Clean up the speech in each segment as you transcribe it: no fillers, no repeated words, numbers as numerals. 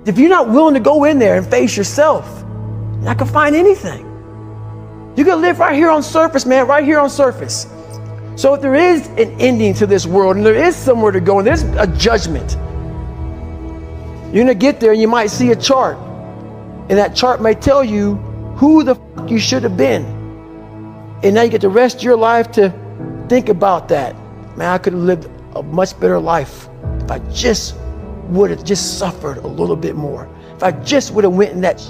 If you're not willing to go in there and face yourself, you're not gonna find anything. You're gonna live right here on surface, man, right here on surface. So if there is an ending to this world and there is somewhere to go and there's a judgment, you're gonna get there and you might see a chart. And that chart may tell you who the fuck you should have been. And now you get the rest of your life to think about that. Man, I could have lived a much better life if I just would have just suffered a little bit more. If I just would have went in that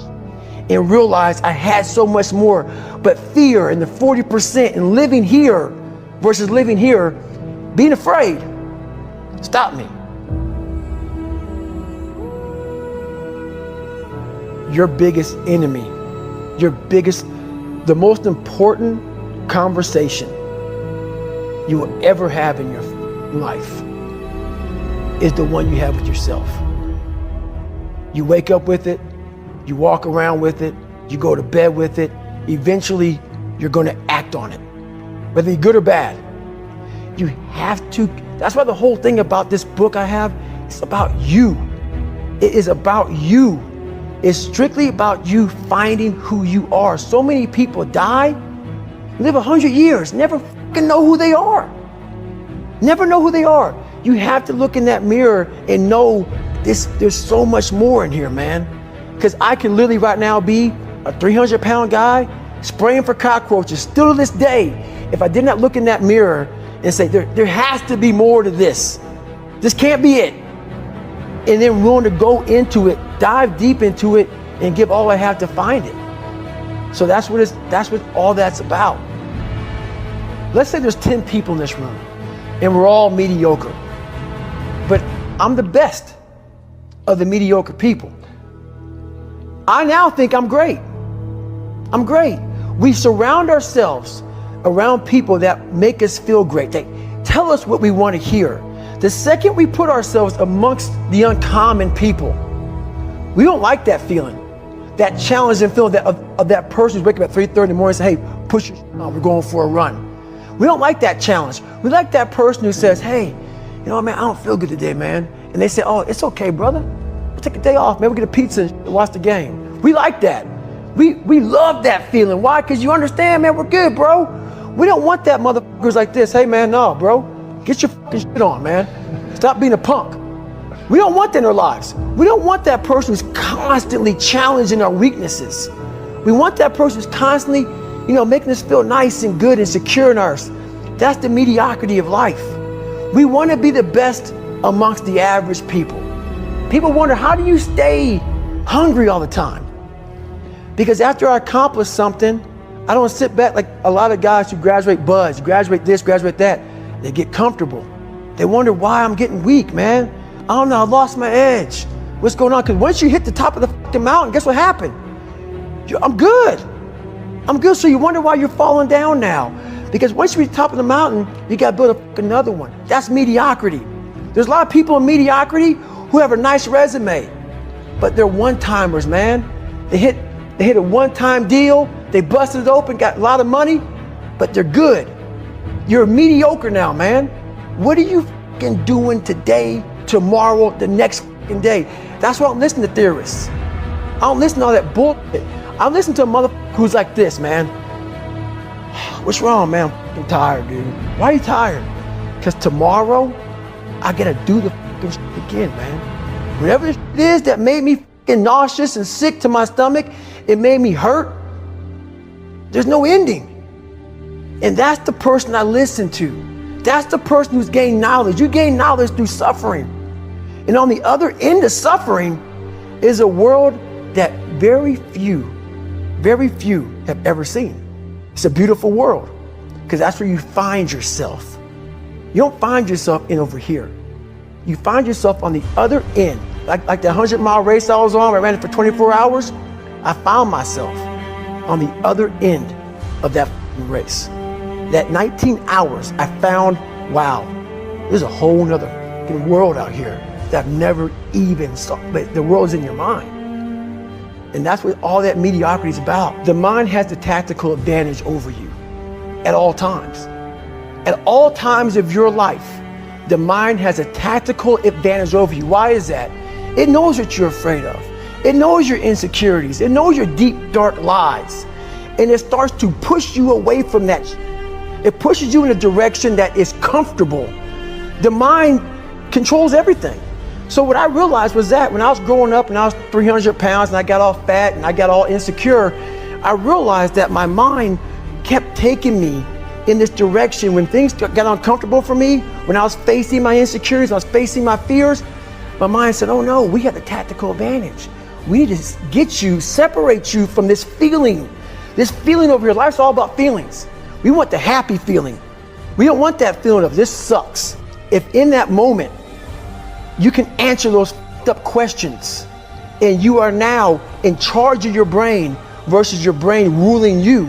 and realized I had so much more. But fear and the 40% and living here versus living here, being afraid, stop me. Your biggest enemy, the most important conversation you will ever have in your life is the one you have with yourself. You wake up with it, you walk around with it, you go to bed with it. Eventually, you're going to act on it, whether it's good or bad. You have to. That's why the whole thing about this book I have, it's about you. It is about you. It's strictly about you finding who you are. So many people die, live 100 years, never fucking know who they are. Never know who they are. You have to look in that mirror and know there's so much more in here, man. Because I can literally right now be a 300-pound guy spraying for cockroaches still to this day. If I did not look in that mirror and say, there has to be more to this. This can't be it. And then willing to go into it, dive deep into it, and give all I have to find it. So that's what all that's about. Let's say there's 10 people in this room and we're all mediocre. But I'm the best of the mediocre people. I now think I'm great. I'm great. We surround ourselves around people that make us feel great. They tell us what we want to hear. The second we put ourselves amongst the uncommon people, we don't like that feeling, that challenging feeling of that person who's waking up at 3:30 in the morning and say, hey, push your on, we're going for a run. We don't like that challenge. We like that person who says, hey, you know what, man, I don't feel good today, man. And they say, oh, it's okay, brother. We'll take a day off, man. We'll get a pizza and watch the game. We like that. We love that feeling. Why? Because you understand, man, we're good, bro. We don't want that motherfuckers like this. Hey, man, no, bro. Get your fucking shit on, man. Stop being a punk. We don't want that in our lives. We don't want that person who's constantly challenging our weaknesses. We want that person who's constantly, making us feel nice and good and secure in ours. That's the mediocrity of life. We want to be the best amongst the average people. People wonder, how do you stay hungry all the time? Because after I accomplish something, I don't sit back like a lot of guys who graduate buds, graduate this, graduate that. They get comfortable. They wonder why I'm getting weak, man. I don't know, I lost my edge. What's going on? Because once you hit the top of the fucking mountain, guess what happened? I'm good. I'm good. So you wonder why you're falling down now. Because once you reach the top of the mountain, you got to build another one. That's mediocrity. There's a lot of people in mediocrity who have a nice resume, but they're one-timers, man. They hit a one-time deal, they busted it open, got a lot of money, but they're good. You're mediocre now, man. What are you fucking doing today, tomorrow, the next fucking day? That's why I don't listen to theorists. I don't listen to all that bullshit. I listen to a motherfucker who's like this, man. What's wrong, man? I'm fucking tired, dude. Why are you tired? Because tomorrow, I gotta do the fucking shit again, man. Whatever it is that made me fucking nauseous and sick to my stomach, it made me hurt. There's no ending. And that's the person I listen to. That's the person who's gained knowledge. You gain knowledge through suffering. And on the other end of suffering is a world that very few have ever seen. It's a beautiful world because that's where you find yourself. You don't find yourself in over here. You find yourself on the other end. Like the 100-mile race I was on, I ran it for 24 hours. I found myself on the other end of that race. That 19 hours, I found, wow, there's a whole nother world out here that I've never even saw, but the world's in your mind. And that's what all that mediocrity is about. The mind has the tactical advantage over you at all times. At all times of your life, the mind has a tactical advantage over you. Why is that? It knows what you're afraid of. It knows your insecurities. It knows your deep, dark lies. And it starts to push you away from that. It pushes you in a direction that is comfortable. The mind controls everything. So what I realized was that when I was growing up and I was 300 pounds and I got all fat and I got all insecure, I realized that my mind kept taking me in this direction. When things got uncomfortable for me, when I was facing my insecurities, I was facing my fears, my mind said, oh no, we have the tactical advantage. We need to get you, separate you from this feeling. This feeling over here, life's all about feelings. We want the happy feeling. We don't want that feeling of this sucks. If in that moment, you can answer those up questions and you are now in charge of your brain versus your brain ruling you,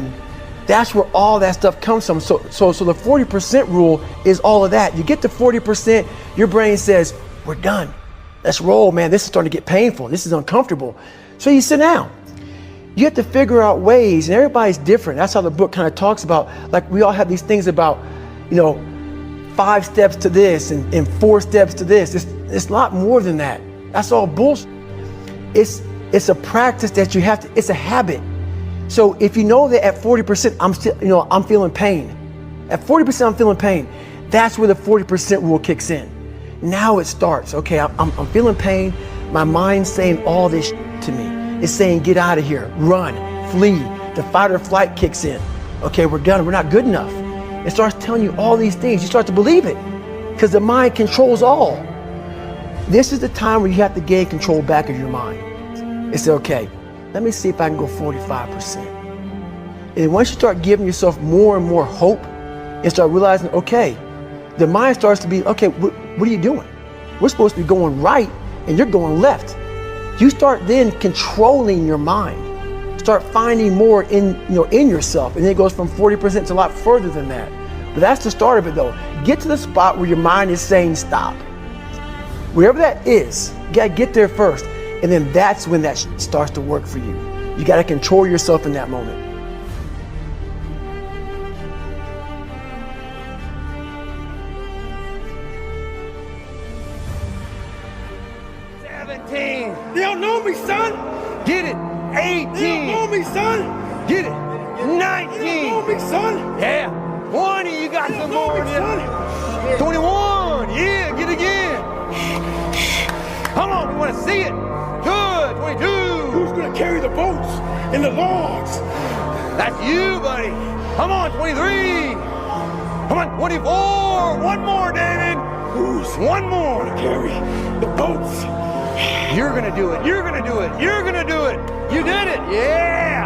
that's where all that stuff comes from. So the 40% rule is all of that. You get to 40%, your brain says, we're done. Let's roll, man. This is starting to get painful. This is uncomfortable. So you sit down. You have to figure out ways, and everybody's different. That's how the book kind of talks about, like we all have these things about, 5 steps to this and 4 steps to this. It's a lot more than that. That's all bullshit. It's a practice that you have to, it's a habit. So if you know that at 40%, I'm feeling pain. At 40%, I'm feeling pain. That's where the 40% rule kicks in. Now it starts. Okay, I'm feeling pain. My mind's saying all this to me. It's saying, get out of here, run, flee. The fight or flight kicks in. Okay, we're done. We're not good enough. It starts telling you all these things. You start to believe it because the mind controls all. This is the time where you have to gain control back of your mind. It's okay. Let me see if I can go 45%. And once you start giving yourself more and more hope and start realizing, okay, the mind starts to be, okay, what are you doing? We're supposed to be going right and you're going left. You start then controlling your mind. Start finding more in yourself. And then it goes from 40% to a lot further than that. But that's the start of it though. Get to the spot where your mind is saying stop. Whatever that is, you gotta get there first. And then that's when that starts to work for you. You gotta control yourself in that moment. They don't know me, son. Get it. 18. They don't know me, son. Get it. 19. They don't know me, son. Yeah. 20. You got They some don't know more. me, Yeah. son. 21. Yeah. Get again. Come on. We want to see it. Good. 22. Who's gonna carry the boats and the logs? That's you, buddy. Come on. 23. Come on. 24. One more, David. Who's One more. gonna carry the boats? You're gonna do it. You're gonna do it. You're gonna do it. You did it. Yeah.